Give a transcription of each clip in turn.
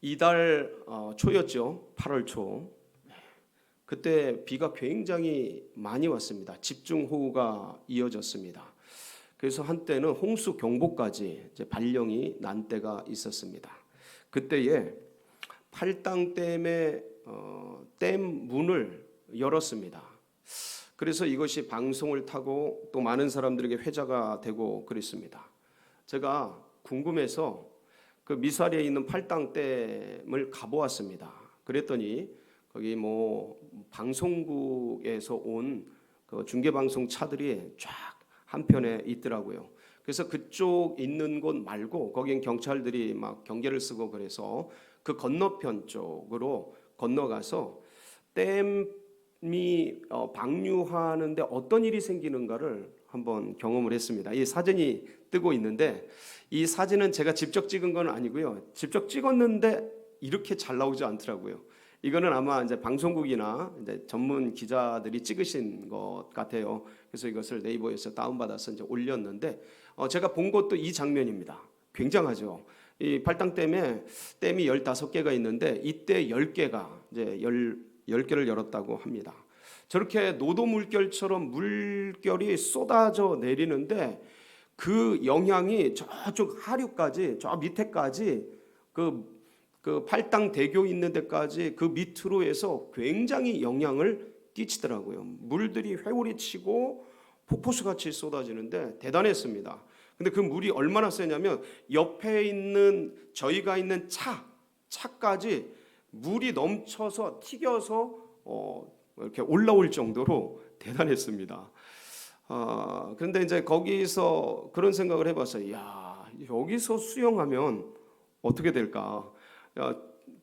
이달 초였죠. 8월 초. 그때 비가 굉장히 많이 왔습니다. 집중호우가 이어졌습니다. 그래서 한때는 홍수 경보까지 이제 발령이 난 때가 있었습니다. 그때에 팔당댐의 댐 문을 열었습니다. 그래서 이것이 방송을 타고 또 많은 사람들에게 회자가 되고 그랬습니다. 제가 궁금해서 그 미사리에 있는 팔당댐을 가보았습니다. 그랬더니 거기 뭐 방송국에서 온 그 중계방송 차들이 쫙 한편에 있더라고요. 그래서 그쪽 있는 곳 말고 거긴 경찰들이 막 경계를 쓰고 그래서 그 건너편 쪽으로 건너가서 댐이 방류하는데 어떤 일이 생기는가를 한번 경험을 했습니다. 이 사진이 뜨고 있는데 이 사진은 제가 직접 찍은 건 아니고요. 직접 찍었는데 이렇게 잘 나오지 않더라고요. 이거는 아마 이제 방송국이나 이제 전문 기자들이 찍으신 것 같아요. 그래서 이것을 네이버에서 다운받아서 이제 올렸는데 제가 본 것도 이 장면입니다. 굉장하죠. 이 팔당댐에 댐이 15개가 있는데 이때 10개가 이제 10개를 열었다고 합니다. 저렇게 노도 물결처럼 물결이 쏟아져 내리는데 그 영향이 저쪽 하류까지 저 밑에까지 그 팔당대교 있는 데까지 그 밑으로 해서 굉장히 영향을 끼치더라고요. 물들이 회오리 치고 폭포수같이 쏟아지는데 대단했습니다. 근데 그 물이 얼마나 세냐면 옆에 있는 저희가 있는 차까지 물이 넘쳐서 튀겨서 이렇게 올라올 정도로 대단했습니다. 그런데 이제 거기서 그런 생각을 해봤어요. 야, 여기서 수영하면 어떻게 될까?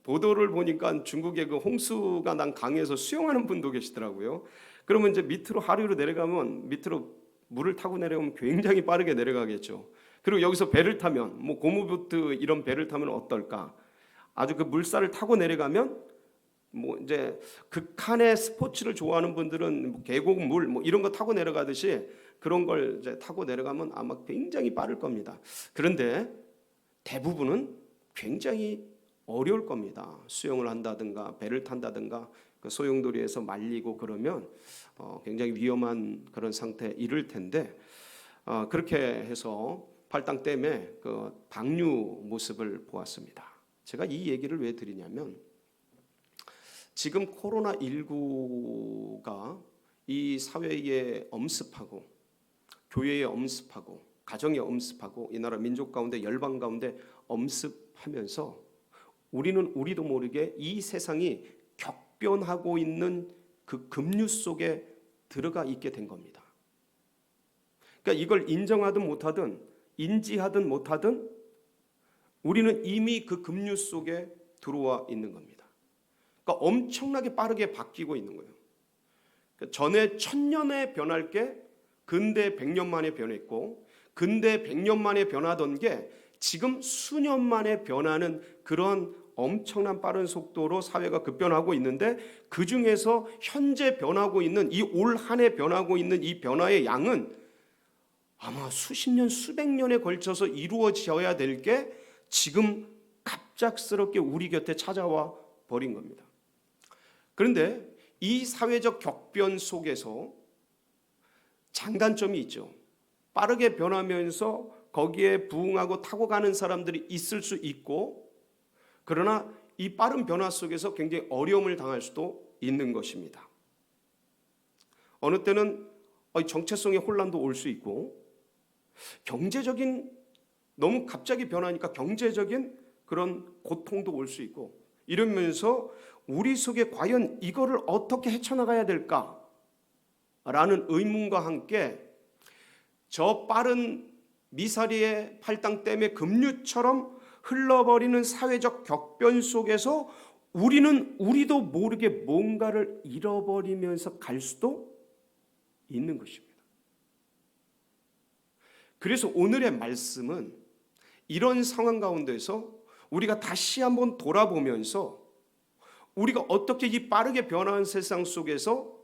보도를 보니까 중국의 그 홍수가 난 강에서 수영하는 분도 계시더라고요. 그러면 이제 밑으로 하류로 내려가면 밑으로 물을 타고 내려오면 굉장히 빠르게 내려가겠죠. 그리고 여기서 배를 타면 뭐 고무보트 이런 배를 타면 어떨까? 아주 그 물살을 타고 내려가면 뭐 이제 극한의 스포츠를 좋아하는 분들은 뭐 계곡물 뭐 이런 거 타고 내려가듯이 그런 걸 이제 타고 내려가면 아마 굉장히 빠를 겁니다. 그런데 대부분은 굉장히 어려울 겁니다. 수영을 한다든가 배를 탄다든가 그 소용돌이에서 말리고 그러면 굉장히 위험한 그런 상태에 이를 텐데 그렇게 해서 팔당댐의 그 방류 모습을 보았습니다. 제가 이 얘기를 왜 드리냐면 지금 코로나19가 이 사회에 엄습하고 교회에 엄습하고 가정에 엄습하고 이 나라 민족 가운데 열방 가운데 엄습하면서 우리도 모르게 이 세상이 격변하고 있는 그 급류 속에 들어가 있게 된 겁니다. 그러니까 이걸 인정하든 못하든 인지하든 못하든 우리는 이미 그 급류 속에 들어와 있는 겁니다. 그러니까 엄청나게 빠르게 바뀌고 있는 거예요. 그러니까 전에 1000년에 변할 게 근대 100년 만에 변했고 근대 100년 만에 변하던 게 지금 수년 만에 변하는 그런 엄청난 빠른 속도로 사회가 급변하고 있는데 그 중에서 현재 변하고 있는 이 올 한 해 변하고 있는 이 변화의 양은 아마 수십 년, 수백 년에 걸쳐서 이루어져야 될 게 지금 갑작스럽게 우리 곁에 찾아와 버린 겁니다. 그런데 이 사회적 격변 속에서 장단점이 있죠. 빠르게 변하면서 거기에 부응하고 타고 가는 사람들이 있을 수 있고 그러나 이 빠른 변화 속에서 굉장히 어려움을 당할 수도 있는 것입니다. 어느 때는 정체성의 혼란도 올 수 있고 경제적인 너무 갑자기 변하니까 경제적인 그런 고통도 올 수 있고 이러면서 우리 속에 과연 이거를 어떻게 헤쳐나가야 될까라는 의문과 함께 저 빠른 미사리의 팔당댐의 급류처럼 흘러버리는 사회적 격변 속에서 우리도 모르게 뭔가를 잃어버리면서 갈 수도 있는 것입니다. 그래서 오늘의 말씀은 이런 상황 가운데서 우리가 다시 한번 돌아보면서 우리가 어떻게 이 빠르게 변화하는 세상 속에서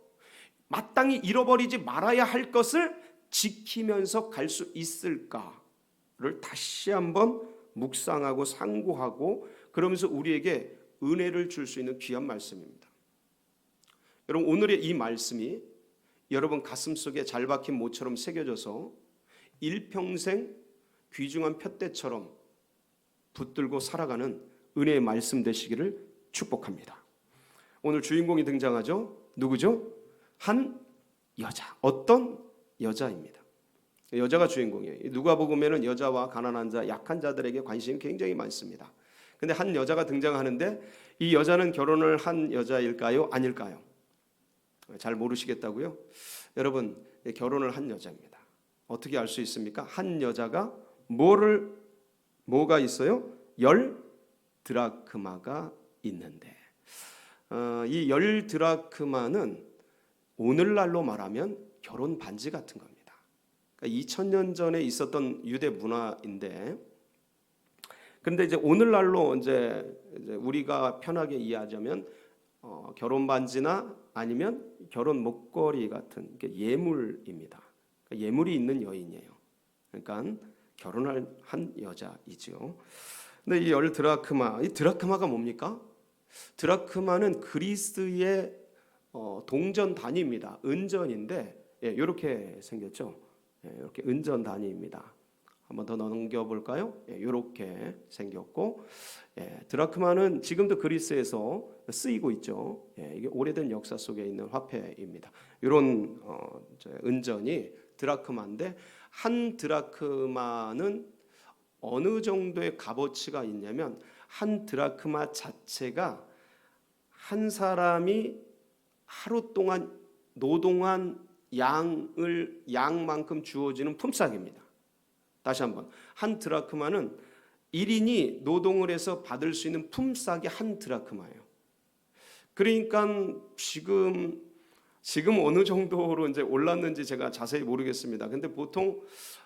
마땅히 잃어버리지 말아야 할 것을 지키면서 갈 수 있을까를 다시 한번 묵상하고 상고하고 그러면서 우리에게 은혜를 줄 수 있는 귀한 말씀입니다. 여러분, 오늘의 이 말씀이 여러분 가슴속에 잘 박힌 모처럼 새겨져서 일평생 귀중한 푯대처럼 붙들고 살아가는 은혜의 말씀 되시기를 축복합니다. 오늘 주인공이 등장하죠. 누구죠? 한 여자. 어떤 여자입니다. 여자가 주인공이에요. 누가복음에는 여자와 가난한 자, 약한 자들에게 관심이 굉장히 많습니다. 근데 한 여자가 등장하는데 이 여자는 결혼을 한 여자일까요? 아닐까요? 잘 모르시겠다고요? 여러분, 결혼을 한 여자입니다. 어떻게 알 수 있습니까? 한 여자가 뭐가 있어요? 10드라크마가 있는데, 이 10드라크마는 오늘날로 말하면 결혼 반지 같은 겁니다. 그러니까 2000년 전에 있었던 유대 문화인데, 그런데 이제 오늘날로 이제 우리가 편하게 이해하자면 결혼 반지나 아니면 결혼 목걸이 같은 예물입니다. 그러니까 예물이 있는 여인이에요. 그러니까 결혼을 한 여자이죠. 근데 이 10드라크마, 이 드라크마가 뭡니까? 드라크마는 그리스의 동전 단위입니다. 은전인데, 이렇게 생겼죠. 이렇게 은전 단위입니다. 한번 더 넘겨볼까요? 이렇게 생겼고, 드라크마는 지금도 그리스에서 쓰이고 있죠. 이게 오래된 역사 속에 있는 화폐입니다. 이런 은전이 드라크마인데, 한 드라크마는 어느 정도의 값어치가 있냐면 한 드라크마 자체가 한 사람이 하루 동안 노동한 양만큼 주어지는 품삯입니다. 다시 한번, 한 드라크마는 1인이 노동을 해서 받을 수 있는 품삯이 한 드라크마예요. 그러니까 지금 어느 정도로 이제 올랐는지 제가 자세히 모르겠습니다. 근데 보통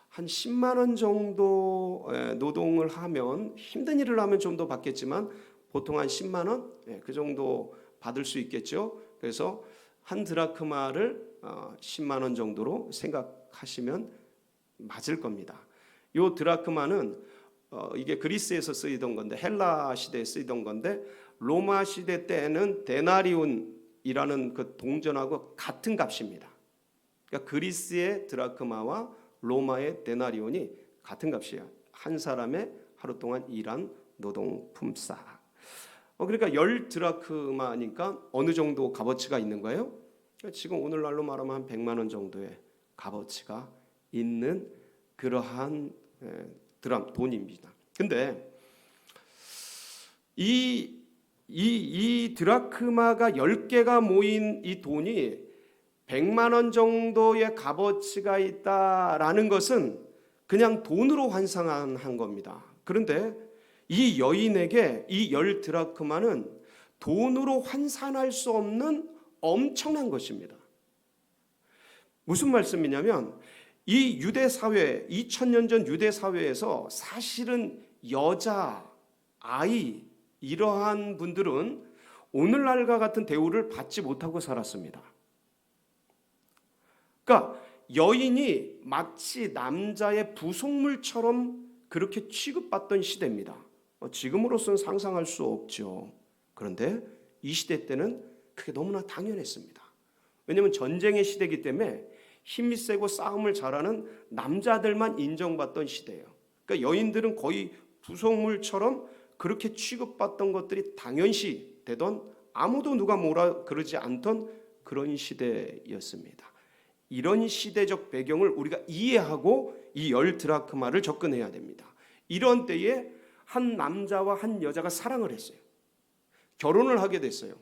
한 10만 원 정도 노동을 하면, 힘든 일을 하면 좀 더 받겠지만 보통 한 10만 원 그 정도 받을 수 있겠죠. 그래서 한 드라크마를 10만 원 정도로 생각하시면 맞을 겁니다. 이 드라크마는 이게 그리스에서 쓰이던 건데, 헬라 시대에 쓰이던 건데, 로마 시대 때는 데나리온이라는 그 동전하고 같은 값입니다. 그러니까 그리스의 드라크마와 로마의 데나리온이 같은 값이에요. 한 사람의 하루 동안 일한 노동 품삯. 그러니까 10드라크마니까 어느 정도 값어치가 있는 거예요? 지금 오늘날로 말하면 한 100만 원 정도의 값어치가 있는 그러한 돈입니다. 근데 이 드라크마가 10개가 모인 이 돈이 100만 원 정도의 값어치가 있다라는 것은 그냥 돈으로 환산한 겁니다. 그런데 이 여인에게 이 10드라크마는 돈으로 환산할 수 없는 엄청난 것입니다. 무슨 말씀이냐면, 이 유대 사회, 2000년 전 유대 사회에서 사실은 여자, 아이, 이러한 분들은 오늘날과 같은 대우를 받지 못하고 살았습니다. 그러니까 여인이 마치 남자의 부속물처럼 그렇게 취급받던 시대입니다. 지금으로서는 상상할 수 없죠. 그런데 이 시대 때는 그게 너무나 당연했습니다. 왜냐하면 전쟁의 시대이기 때문에 힘이 세고 싸움을 잘하는 남자들만 인정받던 시대예요. 그러니까 여인들은 거의 부속물처럼 그렇게 취급받던 것들이 당연시 되던, 아무도 누가 뭐라 그러지 않던 그런 시대였습니다. 이런 시대적 배경을 우리가 이해하고 이 10드라크마를 접근해야 됩니다. 이런 때에 한 남자와 한 여자가 사랑을 했어요. 결혼을 하게 됐어요.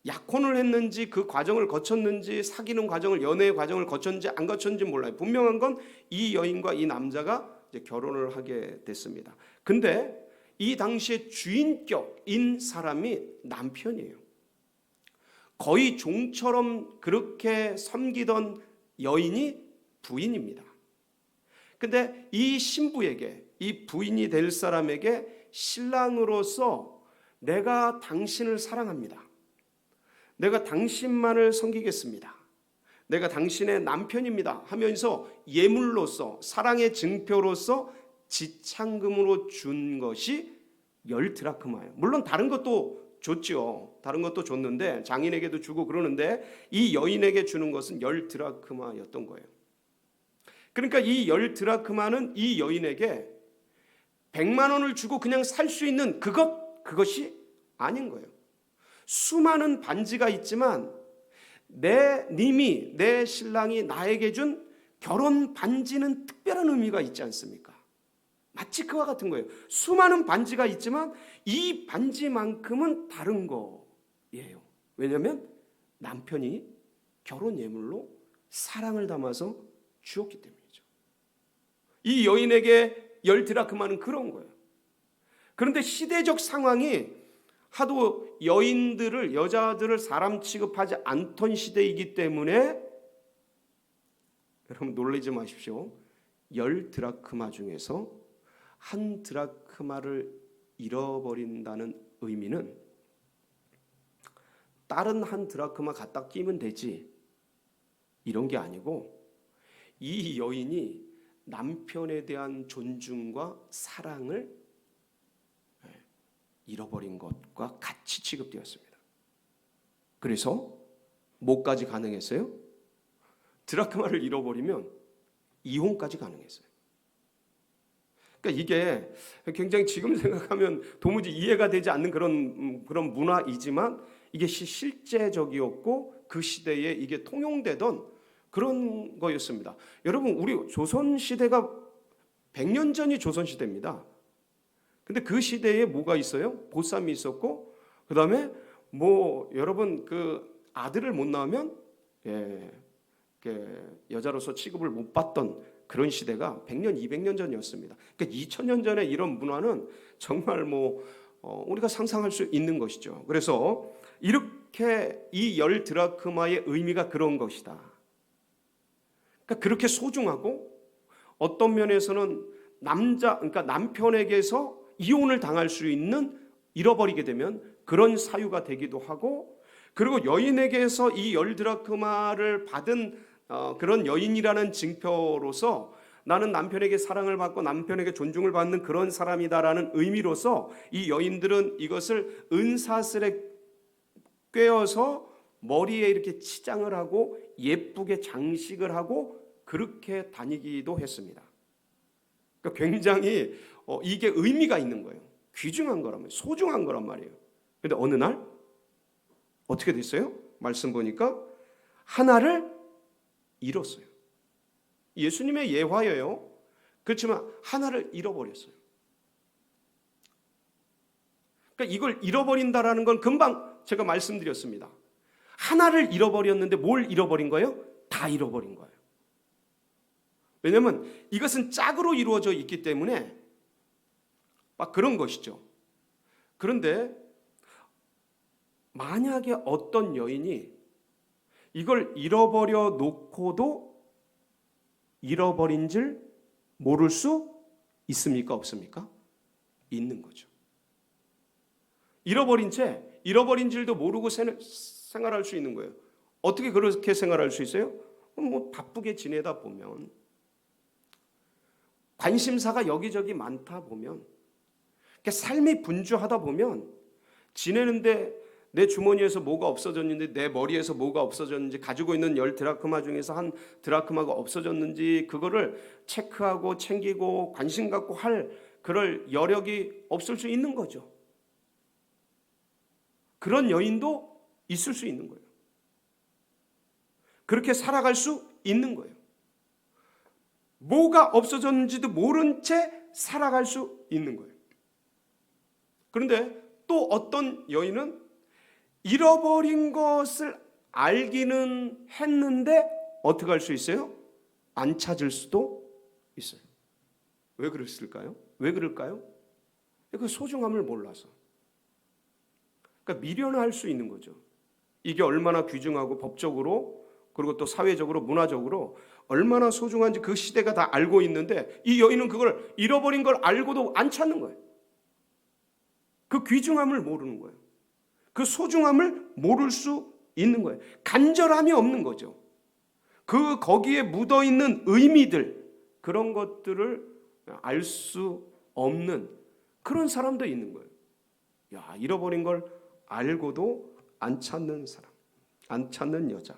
약혼을 했는지 그 과정을 거쳤는지, 사귀는 과정을, 연애의 과정을 거쳤는지 안 거쳤는지 몰라요. 분명한 건 이 여인과 이 남자가 이제 결혼을 하게 됐습니다. 근데 이 당시에 주인격인 사람이 남편이에요. 거의 종처럼 그렇게 섬기던 여인이 부인입니다. 근데 이 신부에게, 이 부인이 될 사람에게 신랑으로서 내가 당신을 사랑합니다. 내가 당신만을 섬기겠습니다. 내가 당신의 남편입니다 하면서 예물로서, 사랑의 증표로서 지참금으로 준 것이 10드라크마예요. 물론 다른 것도 줬죠. 다른 것도 줬는데 장인에게도 주고 그러는데 이 여인에게 주는 것은 10드라크마였던 거예요. 그러니까 이 10드라크마는 이 여인에게 100만 원을 주고 그냥 살 수 있는 그것이 아닌 거예요. 수많은 반지가 있지만 내 신랑이 나에게 준 결혼 반지는 특별한 의미가 있지 않습니까? 마치 그와 같은 거예요. 수많은 반지가 있지만 이 반지만큼은 다른 거예요. 왜냐하면 남편이 결혼 예물로 사랑을 담아서 주었기 때문이죠. 이 여인에게 10드라크마는 그런 거예요. 그런데 시대적 상황이 하도 여자들을 사람 취급하지 않던 시대이기 때문에 여러분 놀라지 마십시오. 10드라크마 중에서 1드라크마를 잃어버린다는 의미는 다른 1드라크마 갖다 끼면 되지 이런 게 아니고 이 여인이 남편에 대한 존중과 사랑을 잃어버린 것과 같이 취급되었습니다. 그래서 뭐까지 가능했어요? 드라크마를 잃어버리면 이혼까지 가능했어요. 그러니까 이게 굉장히 지금 생각하면 도무지 이해가 되지 않는 그런 문화이지만 이게 실제적이었고 그 시대에 이게 통용되던 그런 거였습니다. 여러분 우리 조선시대가 100년 전이 조선시대입니다. 근데 그 시대에 뭐가 있어요? 보쌈이 있었고 그 다음에 여러분 그 아들을 못 낳으면 여자로서 취급을 못 받던 그런 시대가 100년, 200년 전이었습니다. 그러니까 2000년 전에 이런 문화는 정말 우리가 상상할 수 있는 것이죠. 그래서 이렇게 이 10드라크마의 의미가 그런 것이다. 그러니까 그렇게 소중하고 어떤 면에서는 그러니까 남편에게서 이혼을 당할 수 있는 잃어버리게 되면 그런 사유가 되기도 하고 그리고 여인에게서 이 10드라크마를 받은 그런 여인이라는 증표로서 나는 남편에게 사랑을 받고 남편에게 존중을 받는 그런 사람이다라는 의미로서 이 여인들은 이것을 은사슬에 꿰어서 머리에 이렇게 치장을 하고 예쁘게 장식을 하고 그렇게 다니기도 했습니다. 그러니까 굉장히 이게 의미가 있는 거예요. 귀중한 거란 말이에요. 소중한 거란 말이에요. 그런데 어느 날 어떻게 됐어요? 말씀 보니까 하나를 잃었어요. 예수님의 예화예요. 그렇지만 하나를 잃어버렸어요. 그러니까 이걸 잃어버린다라는 건 금방 제가 말씀드렸습니다. 하나를 잃어버렸는데 뭘 잃어버린 거예요? 다 잃어버린 거예요. 왜냐하면 이것은 짝으로 이루어져 있기 때문에 막 그런 것이죠. 그런데 만약에 어떤 여인이 이걸 잃어버려 놓고도 잃어버린 줄 모를 수 있습니까? 없습니까? 있는 거죠. 잃어버린 줄도 모르고 생활할 수 있는 거예요. 어떻게 그렇게 생활할 수 있어요? 바쁘게 지내다 보면 관심사가 여기저기 많다 보면 삶이 분주하다 보면 지내는데 내 주머니에서 뭐가 없어졌는지 내 머리에서 뭐가 없어졌는지 가지고 있는 10드라크마 중에서 1드라크마가 없어졌는지 그거를 체크하고 챙기고 관심 갖고 할 그럴 여력이 없을 수 있는 거죠. 그런 여인도 있을 수 있는 거예요. 그렇게 살아갈 수 있는 거예요. 뭐가 없어졌는지도 모른 채 살아갈 수 있는 거예요. 그런데 또 어떤 여인은 잃어버린 것을 알기는 했는데 어떻게 할 수 있어요? 안 찾을 수도 있어요. 왜 그랬을까요? 왜 그럴까요? 그 소중함을 몰라서. 그러니까 미련할 수 있는 거죠. 이게 얼마나 귀중하고 법적으로 그리고 또 사회적으로 문화적으로 얼마나 소중한지 그 시대가 다 알고 있는데 이 여인은 그걸 잃어버린 걸 알고도 안 찾는 거예요. 그 귀중함을 모르는 거예요. 그 소중함을 모를 수 있는 거예요. 간절함이 없는 거죠. 거기에 묻어있는 의미들 그런 것들을 알 수 없는 그런 사람도 있는 거예요. 야, 잃어버린 걸 알고도 안 찾는 사람, 안 찾는 여자.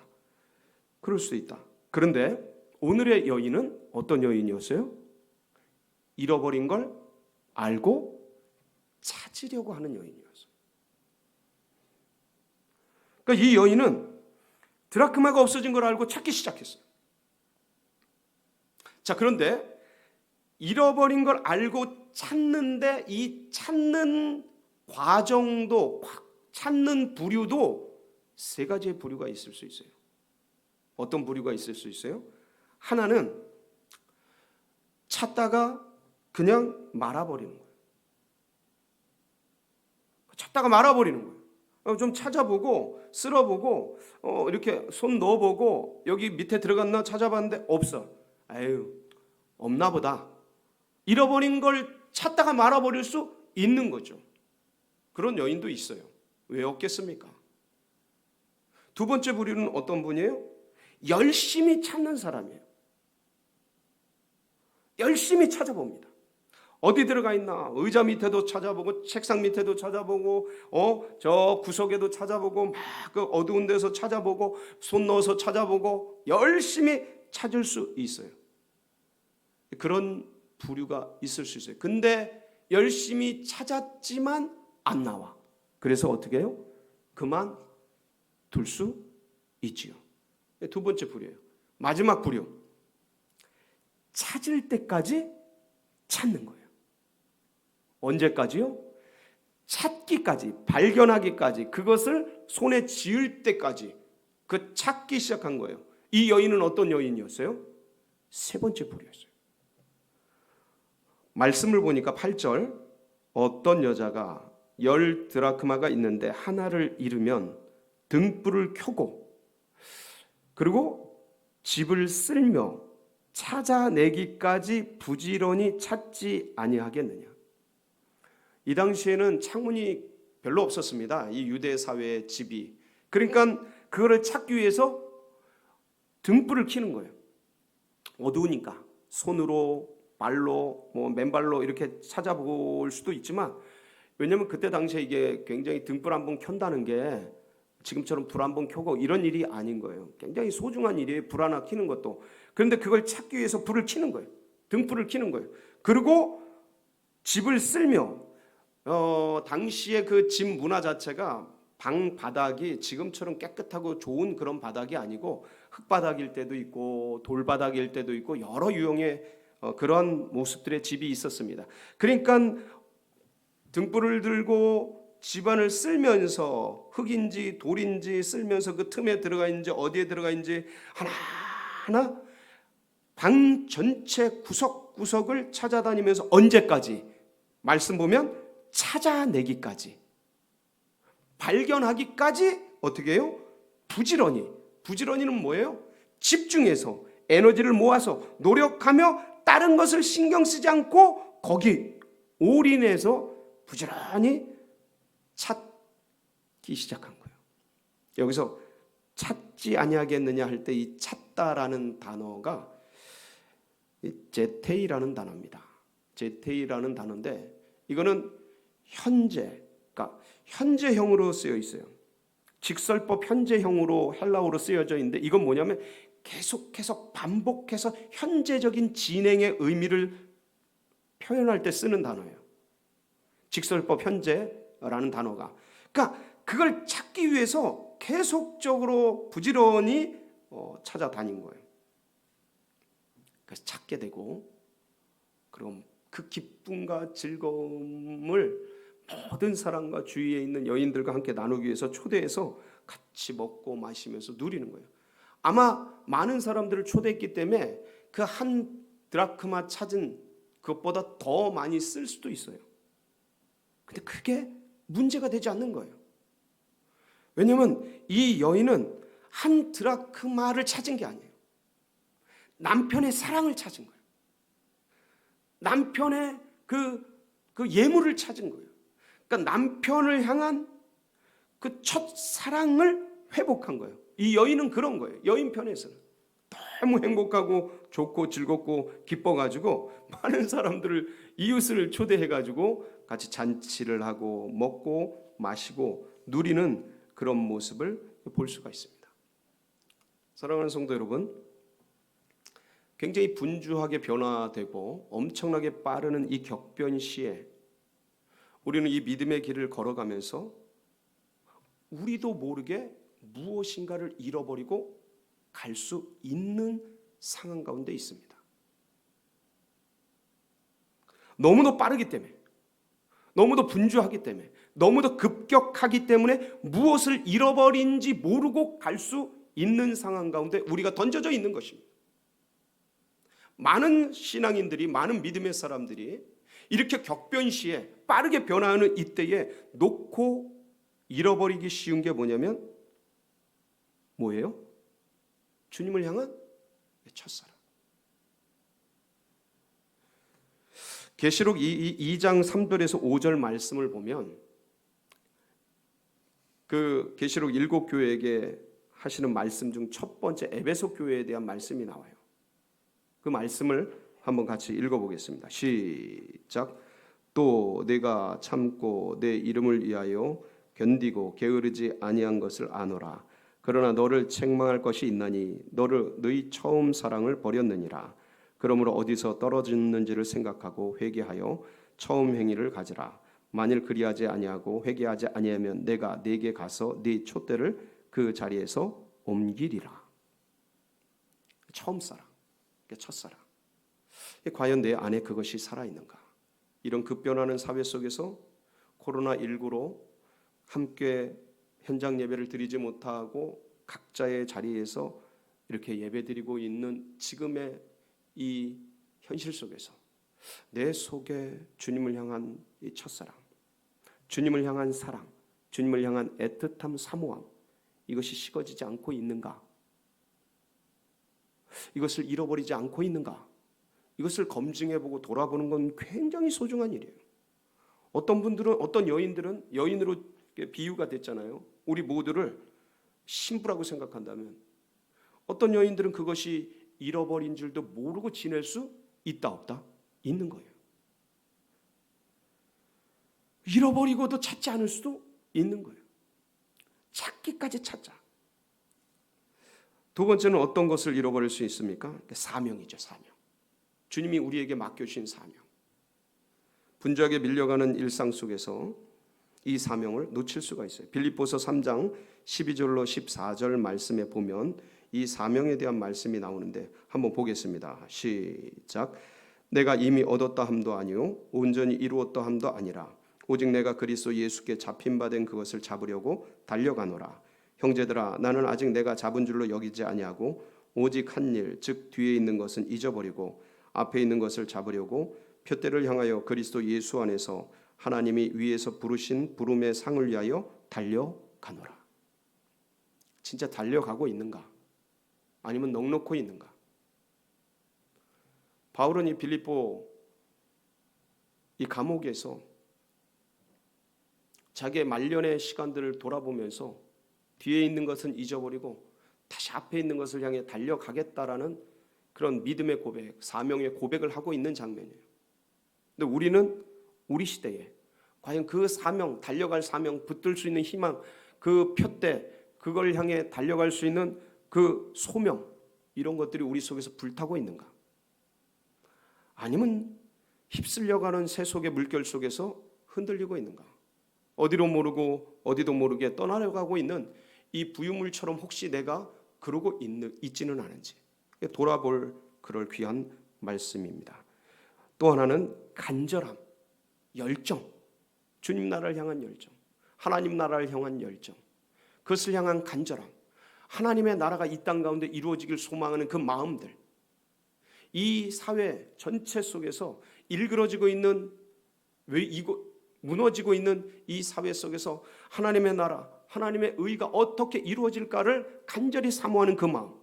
그럴 수도 있다. 그런데 오늘의 여인은 어떤 여인이었어요? 잃어버린 걸 알고 찾으려고 하는 여인이었어요. 그러니까 이 여인은 드라크마가 없어진 걸 알고 찾기 시작했어요. 자, 그런데 잃어버린 걸 알고 찾는데 이 찾는 과정도, 찾는 부류도 세 가지의 부류가 있을 수 있어요. 어떤 부류가 있을 수 있어요? 하나는 찾다가 그냥 말아버리는 거예요. 찾다가 말아버리는 거예요. 좀 찾아보고 쓸어보고 이렇게 손 넣어보고 여기 밑에 들어갔나 찾아봤는데 없어. 아유, 없나 보다. 잃어버린 걸 찾다가 말아버릴 수 있는 거죠. 그런 여인도 있어요. 왜 없겠습니까? 두 번째 부류는 어떤 분이에요? 열심히 찾는 사람이에요. 열심히 찾아봅니다. 어디 들어가 있나? 의자 밑에도 찾아보고 책상 밑에도 찾아보고 저 구석에도 찾아보고 막 그 어두운 데서 찾아보고 손 넣어서 찾아보고 열심히 찾을 수 있어요. 그런 부류가 있을 수 있어요. 근데 열심히 찾았지만 안 나와. 그래서 어떻게 해요? 그만 둘 수 있지요. 두 번째 부류예요. 마지막 부류. 찾을 때까지 찾는 거예요. 언제까지요? 찾기까지, 발견하기까지, 그것을 손에 쥐을 때까지 그 찾기 시작한 거예요. 이 여인은 어떤 여인이었어요? 세 번째 부류였어요. 말씀을 보니까 8절, 어떤 여자가 10드라크마가 있는데 하나를 잃으면 등불을 켜고 그리고 집을 쓸며 찾아내기까지 부지런히 찾지 아니하겠느냐. 이 당시에는 창문이 별로 없었습니다. 이 유대 사회의 집이. 그러니까 그거를 찾기 위해서 등불을 켜는 거예요. 어두우니까 손으로, 발로, 맨발로 이렇게 찾아볼 수도 있지만, 왜냐하면 그때 당시에 이게 굉장히 등불 한번 켠다는 게 지금처럼 불 한번 켜고 이런 일이 아닌 거예요. 굉장히 소중한 일이에요. 불 하나 켜는 것도. 그런데 그걸 찾기 위해서 불을 켜는 거예요. 등불을 켜는 거예요. 그리고 집을 쓸며 당시에 그 집 문화 자체가 방 바닥이 지금처럼 깨끗하고 좋은 그런 바닥이 아니고 흙바닥일 때도 있고 돌바닥일 때도 있고 여러 유형의 그런 모습들의 집이 있었습니다. 그러니까 등불을 들고 집안을 쓸면서 흙인지 돌인지 쓸면서 그 틈에 들어가 있는지 어디에 들어가 있는지 하나하나 방 전체 구석구석을 찾아다니면서 언제까지? 말씀 보면 찾아내기까지, 발견하기까지 어떻게 해요? 부지런히. 부지런히는 뭐예요? 집중해서 에너지를 모아서 노력하며 다른 것을 신경 쓰지 않고 거기 올인해서 부지런히 찾기 시작한 거예요. 여기서 찾지 아니하겠느냐 할 때 이 찾다라는 단어가 제테이라는 단어입니다. 제테이라는 단어인데 이거는 현재, 그러니까 현재형으로 쓰여 있어요. 직설법 현재형으로 헬라어로 쓰여져 있는데 이건 뭐냐면 계속해서 반복해서 현재적인 진행의 의미를 표현할 때 쓰는 단어예요. 직설법 현재라는 단어가. 그러니까 그걸 찾기 위해서 계속적으로 부지런히 찾아다닌 거예요. 그래서 찾게 되고, 그럼 그 기쁨과 즐거움을 모든 사람과 주위에 있는 여인들과 함께 나누기 위해서 초대해서 같이 먹고 마시면서 누리는 거예요. 아마 많은 사람들을 초대했기 때문에 그 한 드라크마 찾은 그것보다 더 많이 쓸 수도 있어요. 근데 그게 문제가 되지 않는 거예요. 왜냐하면 이 여인은 한 드라크마를 찾은 게 아니에요. 남편의 사랑을 찾은 거예요. 남편의 그 예물을 찾은 거예요. 그러니까 남편을 향한 그 첫 사랑을 회복한 거예요. 이 여인은 그런 거예요. 여인 편에서는 너무 행복하고 좋고 즐겁고 기뻐가지고 많은 사람들을, 이웃을 초대해가지고 같이 잔치를 하고 먹고 마시고 누리는 그런 모습을 볼 수가 있습니다. 사랑하는 성도 여러분, 굉장히 분주하게 변화되고 엄청나게 빠르는 이 격변 시에 우리는 이 믿음의 길을 걸어가면서 우리도 모르게 무엇인가를 잃어버리고 갈 수 있는 상황 가운데 있습니다. 너무도 빠르기 때문에, 너무도 분주하기 때문에, 너무도 급격하기 때문에 무엇을 잃어버린지 모르고 갈 수 있는 상황 가운데 우리가 던져져 있는 것입니다. 많은 신앙인들이, 많은 믿음의 사람들이 이렇게 격변 시에 빠르게 변화하는 이때에 놓고 잃어버리기 쉬운 게 뭐냐면 뭐예요? 주님을 향한 첫사랑. 계시록 2장 3절에서 5절 말씀을 보면 그 계시록 7교회에게 하시는 말씀 중 첫 번째 에베소 교회에 대한 말씀이 나와요. 그 말씀을 한번 같이 읽어보겠습니다. 시작. 또 내가 참고 내 이름을 위하여 견디고 게으르지 아니한 것을 아노라. 그러나 너를 책망할 것이 있나니 너를 너희 처음 사랑을 버렸느니라. 그러므로 어디서 떨어졌는지를 생각하고 회개하여 처음 행위를 가지라. 만일 그리하지 아니하고 회개하지 아니하면 내가 네게 가서 네 촛대를 그 자리에서 옮기리라. 처음 사랑, 첫사랑. 과연 내 안에 그것이 살아있는가? 이런 급변하는 사회 속에서 코로나19로 함께 현장 예배를 드리지 못하고 각자의 자리에서 이렇게 예배드리고 있는 지금의 이 현실 속에서 내 속에 주님을 향한 이 첫사랑, 주님을 향한 사랑, 주님을 향한 애틋함, 사모함, 이것이 식어지지 않고 있는가? 이것을 잃어버리지 않고 있는가? 이것을 검증해보고 돌아보는 건 굉장히 소중한 일이에요. 어떤 분들은, 어떤 여인들은 여인으로 비유가 됐잖아요. 우리 모두를 신부라고 생각한다면 어떤 여인들은 그것이 잃어버린 줄도 모르고 지낼 수 있다 없다? 있는 거예요. 잃어버리고도 찾지 않을 수도 있는 거예요. 찾기까지 찾자. 두 번째는 어떤 것을 잃어버릴 수 있습니까? 사명이죠. 사명. 주님이 우리에게 맡겨주신 사명. 분주하게 밀려가는 일상 속에서 이 사명을 놓칠 수가 있어요. 빌립보서 3장 12절로 14절 말씀에 보면 이 사명에 대한 말씀이 나오는데 한번 보겠습니다. 시작. 내가 이미 얻었다 함도 아니요 온전히 이루었다 함도 아니라 오직 내가 그리스도 예수께 잡힌 바 된 그것을 잡으려고 달려가노라. 형제들아, 나는 아직 내가 잡은 줄로 여기지 아니하고 오직 한 일, 즉 뒤에 있는 것은 잊어버리고 앞에 있는 것을 잡으려고 표대를 향하여 그리스도 예수 안에서 하나님이 위에서 부르신 부름의 상을 위하여 달려가노라. 진짜 달려가고 있는가? 아니면 넋놓고 있는가? 바울은 이 빌립보 이 감옥에서 자기의 말년의 시간들을 돌아보면서 뒤에 있는 것은 잊어버리고 다시 앞에 있는 것을 향해 달려가겠다라는 그런 믿음의 고백, 사명의 고백을 하고 있는 장면이에요. 근데 우리는 우리 시대에 과연 그 사명, 달려갈 사명, 붙들 수 있는 희망, 그 표대, 그걸 향해 달려갈 수 있는 그 소명, 이런 것들이 우리 속에서 불타고 있는가? 아니면 휩쓸려가는 새 속의 물결 속에서 흔들리고 있는가? 어디로 모르고 어디도 모르게 떠나려가고 있는 이 부유물처럼 혹시 내가 그러고 있지는 않은지 돌아볼 그럴 귀한 말씀입니다. 또 하나는 간절함, 열정, 주님 나라를 향한 열정, 하나님 나라를 향한 열정, 그것을 향한 간절함, 하나님의 나라가 이 땅 가운데 이루어지길 소망하는 그 마음들, 이 사회 전체 속에서 일그러지고 있는, 무너지고 있는 이 사회 속에서 하나님의 나라, 하나님의 의가 어떻게 이루어질까를 간절히 사모하는 그 마음,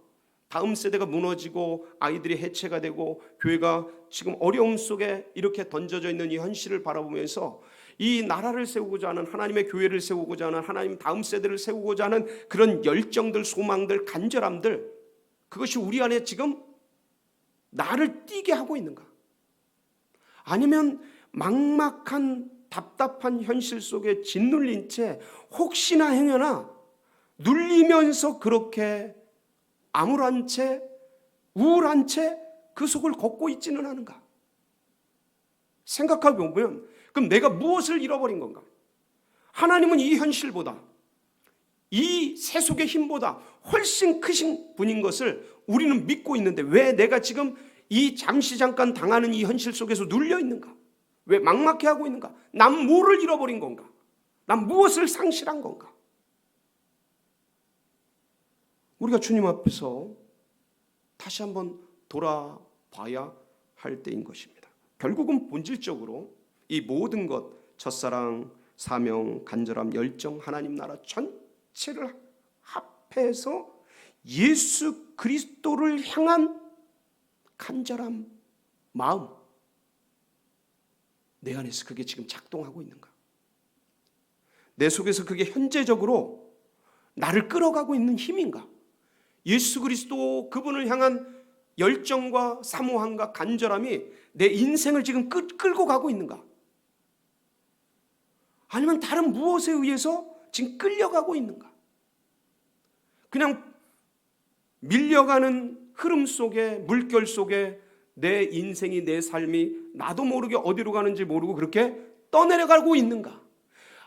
다음 세대가 무너지고 아이들이 해체가 되고 교회가 지금 어려움 속에 이렇게 던져져 있는 이 현실을 바라보면서 이 나라를 세우고자 하는, 하나님의 교회를 세우고자 하는, 하나님 다음 세대를 세우고자 하는 그런 열정들, 소망들, 간절함들, 그것이 우리 안에 지금 나를 뛰게 하고 있는가? 아니면 막막한 답답한 현실 속에 짓눌린 채 혹시나 행여나 눌리면서 그렇게 암울한 채 우울한 채 그 속을 걷고 있지는 않은가? 생각해 보면 그럼 내가 무엇을 잃어버린 건가? 하나님은 이 현실보다 이 세속의 힘보다 훨씬 크신 분인 것을 우리는 믿고 있는데 왜 내가 지금 이 잠시 잠깐 당하는 이 현실 속에서 눌려 있는가? 왜 막막해 하고 있는가? 난 뭐를 잃어버린 건가? 난 무엇을 상실한 건가? 우리가 주님 앞에서 다시 한번 돌아봐야 할 때인 것입니다. 결국은 본질적으로 이 모든 것, 첫사랑, 사명, 간절함, 열정, 하나님 나라 전체를 합해서 예수 그리스도를 향한 간절한 마음, 내 안에서 그게 지금 작동하고 있는가? 내 속에서 그게 현재적으로 나를 끌어가고 있는 힘인가? 예수 그리스도 그분을 향한 열정과 사모함과 간절함이 내 인생을 지금 끌고 가고 있는가? 아니면 다른 무엇에 의해서 지금 끌려가고 있는가? 그냥 밀려가는 흐름 속에, 물결 속에 내 인생이, 내 삶이 나도 모르게 어디로 가는지 모르고 그렇게 떠내려가고 있는가?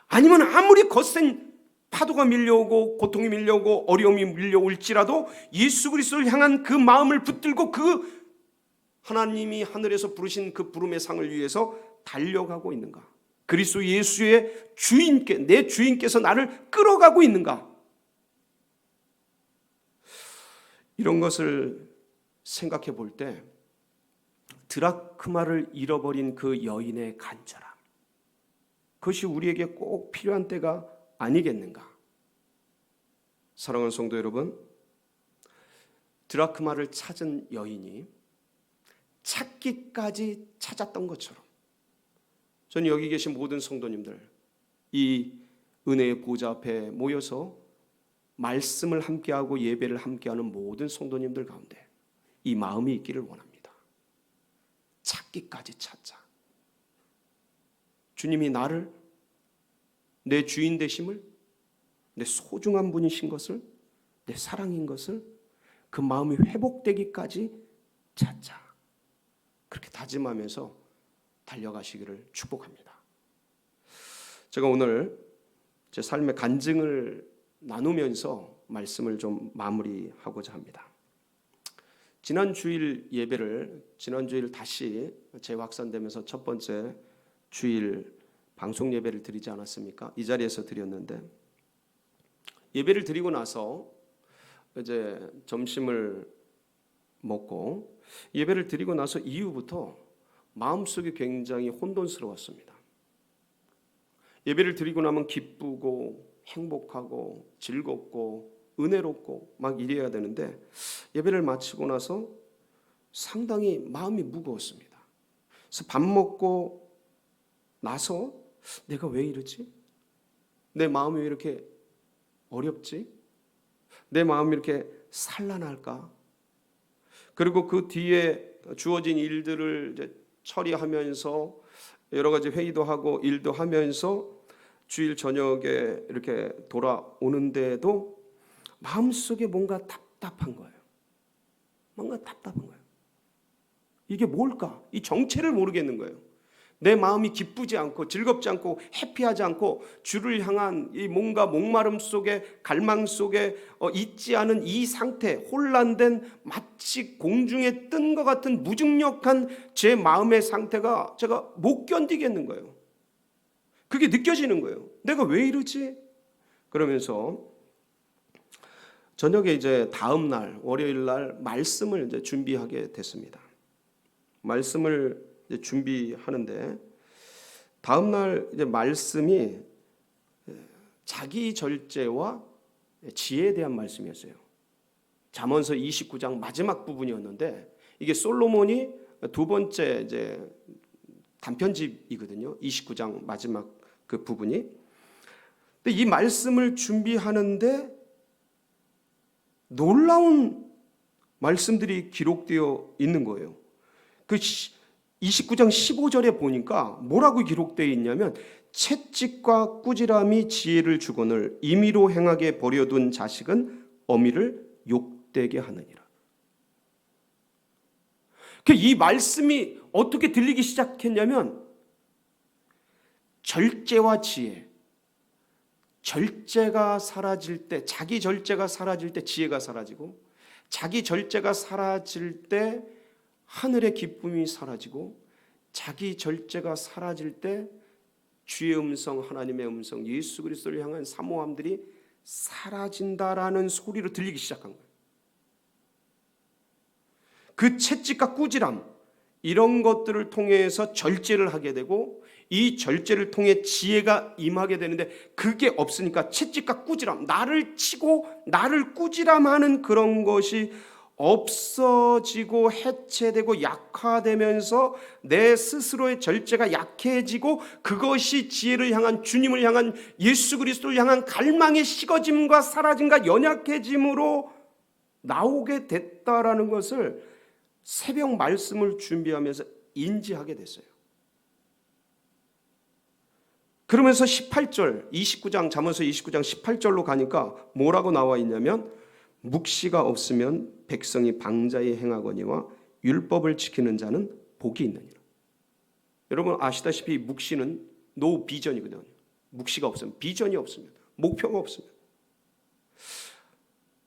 아니면 아무리 거센 파도가 밀려오고 고통이 밀려오고 어려움이 밀려올지라도 예수 그리스도를 향한 그 마음을 붙들고 그 하나님이 하늘에서 부르신 그 부름의 상을 위해서 달려가고 있는가? 그리스도 예수의 주인께, 내 주인께서 나를 끌어가고 있는가? 이런 것을 생각해 볼 때 드라크마를 잃어버린 그 여인의 간절함, 그것이 우리에게 꼭 필요한 때가 아니겠는가? 사랑하는 성도 여러분, 드라크마를 찾은 여인이 찾기까지 찾았던 것처럼 저는 여기 계신 모든 성도님들, 이 은혜의 보좌 앞에 모여서 말씀을 함께하고 예배를 함께하는 모든 성도님들 가운데 이 마음이 있기를 원합니다. 찾기까지 찾자. 주님이 나를, 내 주인 되심을, 내 소중한 분이신 것을, 내 사랑인 것을, 그 마음이 회복되기까지 찾자. 그렇게 다짐하면서 달려가시기를 축복합니다. 제가 오늘 제 삶의 간증을 나누면서 말씀을 좀 마무리하고자 합니다. 지난 주일 다시 재확산되면서 첫 번째 주일 방송 예배를 드리지 않았습니까? 이 자리에서 드렸는데, 예배를 드리고 나서 이제 점심을 먹고 예배를 드리고 나서 이후부터 마음속이 굉장히 혼돈스러웠습니다. 예배를 드리고 나면 기쁘고 행복하고 즐겁고 은혜롭고 막 이래야 되는데 예배를 마치고 나서 상당히 마음이 무거웠습니다. 그래서 밥 먹고 나서 내가 왜 이러지? 내 마음이 왜 이렇게 어렵지? 내 마음이 이렇게 산란할까? 그리고 그 뒤에 주어진 일들을 이제 처리하면서 여러 가지 회의도 하고 일도 하면서 주일 저녁에 이렇게 돌아오는데도 마음속에 뭔가 답답한 거예요. 뭔가 답답한 거예요. 이게 뭘까? 이 정체를 모르겠는 거예요. 내 마음이 기쁘지 않고 즐겁지 않고 해피하지 않고 주를 향한 이 뭔가 목마름 속에 갈망 속에 있지 않은 이 상태, 혼란된 마치 공중에 뜬 것 같은 무중력한 제 마음의 상태가 제가 못 견디겠는 거예요. 그게 느껴지는 거예요. 내가 왜 이러지? 그러면서 저녁에 이제 다음 날 월요일 날 말씀을 이제 준비하게 됐습니다. 말씀을 이제 준비하는데 다음 날 이제 말씀이 자기 절제와 지혜에 대한 말씀이었어요. 잠언서 29장 마지막 부분이었는데 이게 솔로몬이 두 번째 이제 단편집이거든요. 29장 마지막 그 부분이. 근데 이 말씀을 준비하는데 놀라운 말씀들이 기록되어 있는 거예요. 그 29장 15절에 보니까 뭐라고 기록되어 있냐면 채찍과 꾸지람이 지혜를 주거늘 임의로 행하게 버려둔 자식은 어미를 욕되게 하느니라. 이 말씀이 어떻게 들리기 시작했냐면 절제와 지혜, 절제가 사라질 때, 자기 절제가 사라질 때 지혜가 사라지고, 자기 절제가 사라질 때 하늘의 기쁨이 사라지고, 자기 절제가 사라질 때 주의 음성, 하나님의 음성, 예수 그리스도를 향한 사모함들이 사라진다라는 소리로 들리기 시작한 거예요. 그 채찍과 꾸지람, 이런 것들을 통해서 절제를 하게 되고, 이 절제를 통해 지혜가 임하게 되는데, 그게 없으니까 채찍과 꾸지람, 나를 치고 나를 꾸지람하는 그런 것이 없어지고 해체되고 약화되면서 내 스스로의 절제가 약해지고, 그것이 지혜를 향한, 주님을 향한, 예수 그리스도를 향한 갈망의 식어짐과 사라짐과 연약해짐으로 나오게 됐다라는 것을 새벽 말씀을 준비하면서 인지하게 됐어요. 그러면서 18절, 29장, 잠언서 29장 18절로 가니까 뭐라고 나와 있냐면, 묵시가 없으면 백성이 방자히 행하거니와 율법을 지키는 자는 복이 있느니라. 여러분 아시다시피 묵시는 노 비전이거든요. 묵시가 없으면, 비전이 없으면, 목표가 없으면,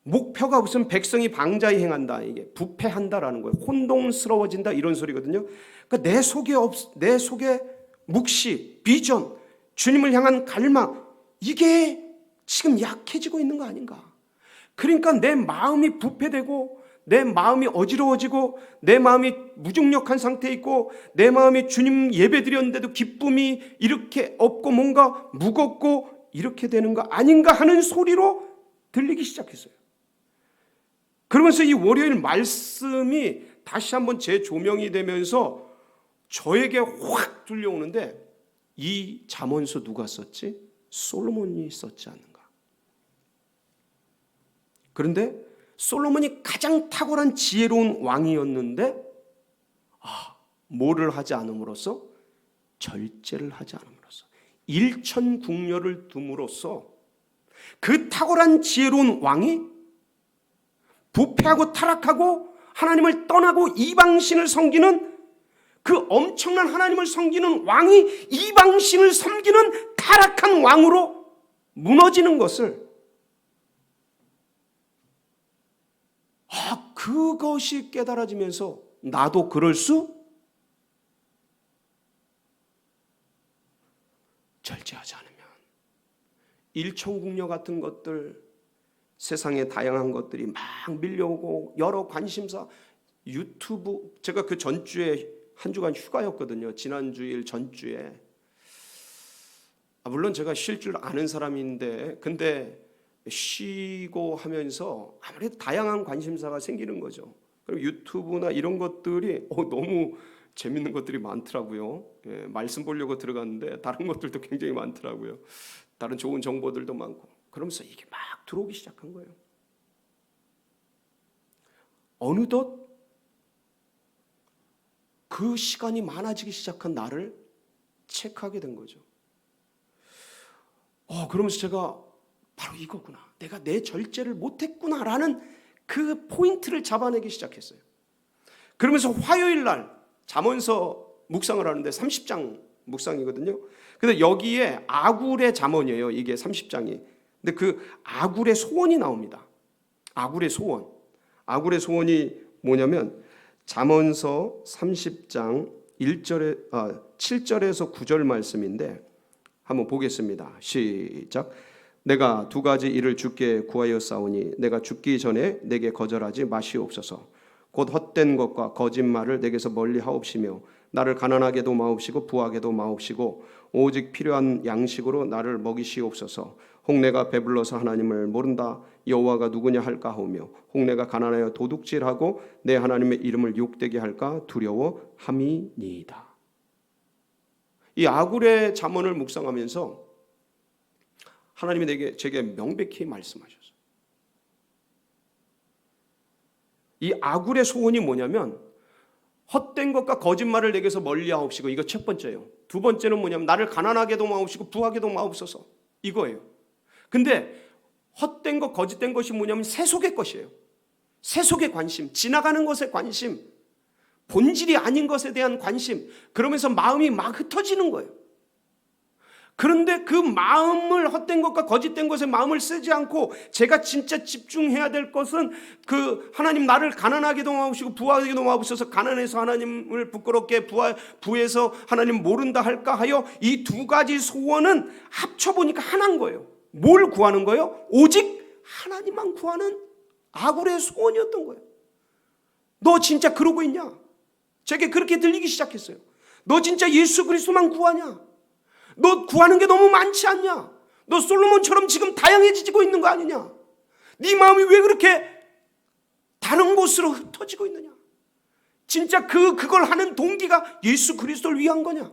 목표가 없으면 백성이 방자히 행한다, 이게 부패한다라는 거예요. 혼동스러워진다, 이런 소리거든요. 그러니까 내 속에 묵시, 비전, 주님을 향한 갈망, 이게 지금 약해지고 있는 거 아닌가. 그러니까 내 마음이 부패되고, 내 마음이 어지러워지고, 내 마음이 무중력한 상태에 있고, 내 마음이 주님 예배 드렸는데도 기쁨이 이렇게 없고 뭔가 무겁고 이렇게 되는 거 아닌가 하는 소리로 들리기 시작했어요. 그러면서 이 월요일 말씀이 다시 한번 재조명이 되면서 저에게 확 들려오는데, 이 잠언서 누가 썼지? 솔로몬이 썼지 않는가. 그런데 솔로몬이 가장 탁월한 지혜로운 왕이었는데, 뭐를 하지 않음으로써? 절제를 하지 않음으로써, 일천궁녀를 둠으로써 그 탁월한 지혜로운 왕이 부패하고 타락하고 하나님을 떠나고 이방신을 섬기는, 그 엄청난 하나님을 섬기는 왕이 이방신을 섬기는 타락한 왕으로 무너지는 것을, 그것이 깨달아지면서 나도 그럴 수, 절제하지 않으면 일천궁녀 같은 것들, 세상에 다양한 것들이 막 밀려오고, 여러 관심사, 유튜브, 제가 그 전주에 한 주간 휴가였거든요. 지난주일 전주에. 물론 제가 쉴 줄 아는 사람인데, 근데 쉬고 하면서 아무래도 다양한 관심사가 생기는 거죠. 그리고 유튜브나 이런 것들이 너무 재밌는 것들이 많더라고요. 말씀 보려고 들어갔는데 다른 것들도 굉장히 많더라고요. 다른 좋은 정보들도 많고. 그러면서 이게 막 들어오기 시작한 거예요. 어느덧 그 시간이 많아지기 시작한 나를 체크하게 된 거죠. 그러면서 제가 바로 이거구나, 내가 내 절제를 못했구나라는 그 포인트를 잡아내기 시작했어요. 그러면서 화요일 날 잠언서 묵상을 하는데 30장 묵상이거든요. 근데 여기에 아굴의 잠언이에요. 이게 30장이. 근데 그 아굴의 소원이 나옵니다. 아굴의 소원. 아굴의 소원이 뭐냐면 잠언서 30장 7절에서 9절 말씀인데 한번 보겠습니다. 시작. 내가 두 가지 일을 주께 구하였사오니 내가 죽기 전에 내게 거절하지 마시옵소서. 곧 헛된 것과 거짓말을 내게서 멀리 하옵시며 나를 가난하게도 마옵시고 부하게도 마옵시고 오직 필요한 양식으로 나를 먹이시옵소서. 혹 내가 배불러서 하나님을 모른다 여호와가 누구냐 할까 하오며 혹 내가 가난하여 도둑질하고 내 하나님의 이름을 욕되게 할까 두려워함이니이다. 이 아굴의 잠언을 묵상하면서 하나님이 제게 명백히 말씀하셨어요. 이 아굴의 소원이 뭐냐면 헛된 것과 거짓말을 내게서 멀리하옵시고, 이거 첫 번째예요. 두 번째는 뭐냐면 나를 가난하게도 마옵시고 부하게도 마옵소서, 이거예요. 근데 헛된 것, 거짓된 것이 뭐냐면 세속의 것이에요. 세속의 관심, 지나가는 것에 관심, 본질이 아닌 것에 대한 관심, 그러면서 마음이 막 흩어지는 거예요. 그런데 그 마음을, 헛된 것과 거짓된 것에 마음을 쓰지 않고 제가 진짜 집중해야 될 것은 그 하나님 나를 가난하게도 마옵시고 부하게도 마옵소서, 가난해서 하나님을 부끄럽게, 부에서 하나님 모른다 할까 하여 이 두 가지 소원은 합쳐보니까 하나인 거예요. 뭘 구하는 거예요? 오직 하나님만 구하는 아굴의 소원이었던 거예요. 너 진짜 그러고 있냐? 제게 그렇게 들리기 시작했어요. 너 진짜 예수 그리스도만 구하냐? 너 구하는 게 너무 많지 않냐? 너 솔로몬처럼 지금 다양해지고 있는 거 아니냐? 네 마음이 왜 그렇게 다른 곳으로 흩어지고 있느냐? 진짜 그걸 하는 동기가 예수 그리스도를 위한 거냐?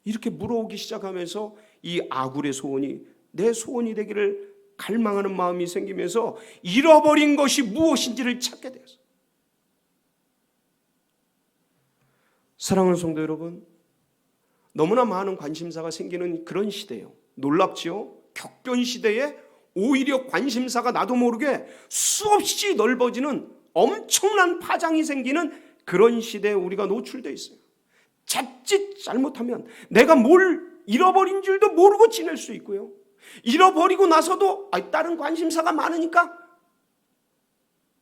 이렇게 물어오기 시작하면서 이 아굴의 소원이 내 소원이 되기를 갈망하는 마음이 생기면서 잃어버린 것이 무엇인지를 찾게 되었어요. 사랑하는 성도 여러분, 너무나 많은 관심사가 생기는 그런 시대예요. 놀랍지요? 격변 시대에 오히려 관심사가 나도 모르게 수없이 넓어지는 엄청난 파장이 생기는 그런 시대에 우리가 노출되어 있어요. 자칫 잘못하면 내가 뭘 잃어버린 줄도 모르고 지낼 수 있고요. 잃어버리고 나서도 다른 관심사가 많으니까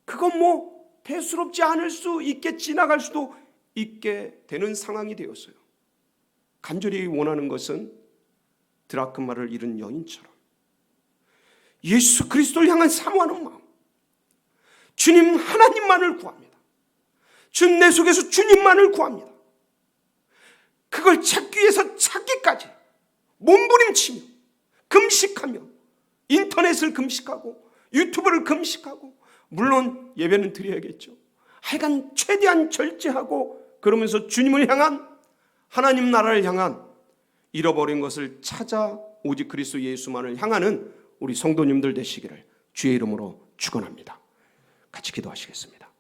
그건 뭐 대수롭지 않을 수 있게 지나갈 수도 있게 되는 상황이 되었어요. 간절히 원하는 것은 드라크마를 잃은 여인처럼 예수 그리스도를 향한 사모하는 마음, 주님 하나님만을 구합니다. 주님 내 속에서 주님만을 구합니다. 그걸 찾기 위해서 찾기까지 몸부림치며 금식하며 인터넷을 금식하고 유튜브를 금식하고, 물론 예배는 드려야겠죠. 하여간 최대한 절제하고 그러면서 주님을 향한, 하나님 나라를 향한, 잃어버린 것을 찾아 오직 그리스도 예수만을 향하는 우리 성도님들 되시기를 주의 이름으로 축원합니다. 같이 기도하시겠습니다.